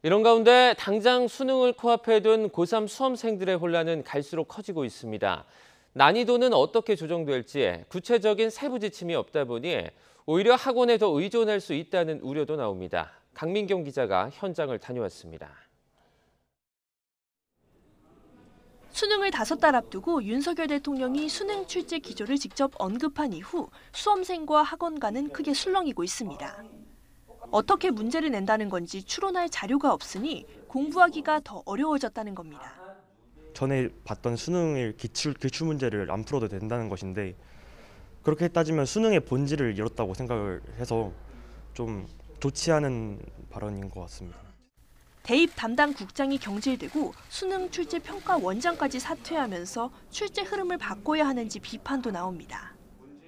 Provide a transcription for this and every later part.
이런 가운데 당장 수능을 코앞에 둔 고3 수험생들의 혼란은 갈수록 커지고 있습니다. 난이도는 어떻게 조정될지 구체적인 세부 지침이 없다 보니 오히려 학원에 더 의존할 수 있다는 우려도 나옵니다. 강민경 기자가 현장을 다녀왔습니다. 수능을 5달 앞두고 윤석열 대통령이 수능 출제 기조를 직접 언급한 이후 수험생과 학원가는 크게 술렁이고 있습니다. 어떻게 문제를 낸다는 건지 추론할 자료가 없으니 공부하기가 더 어려워졌다는 겁니다. 전에 봤던 수능의 기출 문제를 안 풀어도 된다는 것인데 그렇게 따지면 수능의 본질을 잃었다고 생각을 해서 좀 좋지 않은 발언인 것 같습니다. 대입 담당 국장이 경질되고 수능 출제 평가 원장까지 사퇴하면서 출제 흐름을 바꿔야 하는지 비판도 나옵니다.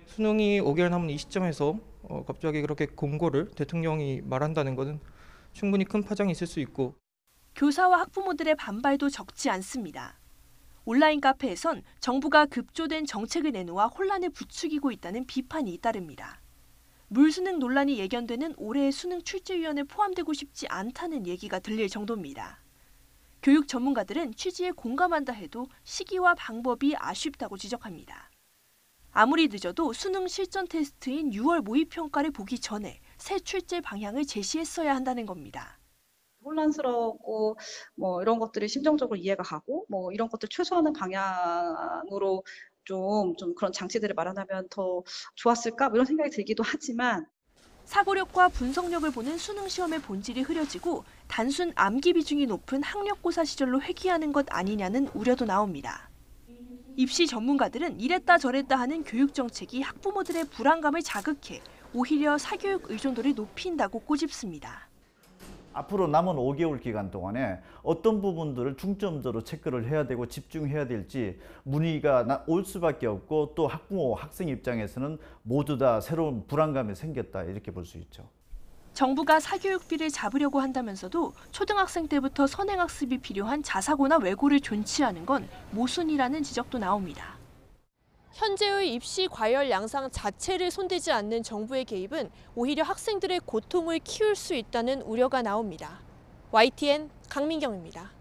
수능이 5개월 남은 이 시점에서 갑자기 그렇게 공고를 대통령이 말한다는 것은 충분히 큰 파장이 있을 수 있고 교사와 학부모들의 반발도 적지 않습니다. 온라인 카페에선 정부가 급조된 정책을 내놓아 혼란을 부추기고 있다는 비판이 잇따릅니다. 물수능 논란이 예견되는 올해의 수능 출제위원에 포함되고 싶지 않다는 얘기가 들릴 정도입니다. 교육 전문가들은 취지에 공감한다 해도 시기와 방법이 아쉽다고 지적합니다. 아무리 늦어도 수능 실전 테스트인 6월 모의평가를 보기 전에 새 출제 방향을 제시했어야 한다는 겁니다. 혼란스럽고 이런 것들이 심정적으로 이해가 가고 이런 것들 최소화하는 방향으로 좀 그런 장치들을 마련하면 더 좋았을까 이런 생각이 들기도 하지만 사고력과 분석력을 보는 수능 시험의 본질이 흐려지고 단순 암기 비중이 높은 학력고사 시절로 회귀하는 것 아니냐는 우려도 나옵니다. 입시 전문가들은 이랬다 저랬다 하는 교육 정책이 학부모들의 불안감을 자극해 오히려 사교육 의존도를 높인다고 꼬집습니다. 앞으로 남은 5개월 기간 동안에 어떤 부분들을 중점적으로 체크를 해야 되고 집중해야 될지 문의가 올 수밖에 없고 또 학부모, 학생 입장에서는 모두 다 새로운 불안감이 생겼다 이렇게 볼 수 있죠. 정부가 사교육비를 잡으려고 한다면서도 초등학생 때부터 선행학습이 필요한 자사고나 외고를 존치하는 건 모순이라는 지적도 나옵니다. 현재의 입시 과열 양상 자체를 손대지 않는 정부의 개입은 오히려 학생들의 고통을 키울 수 있다는 우려가 나옵니다. YTN 강민경입니다.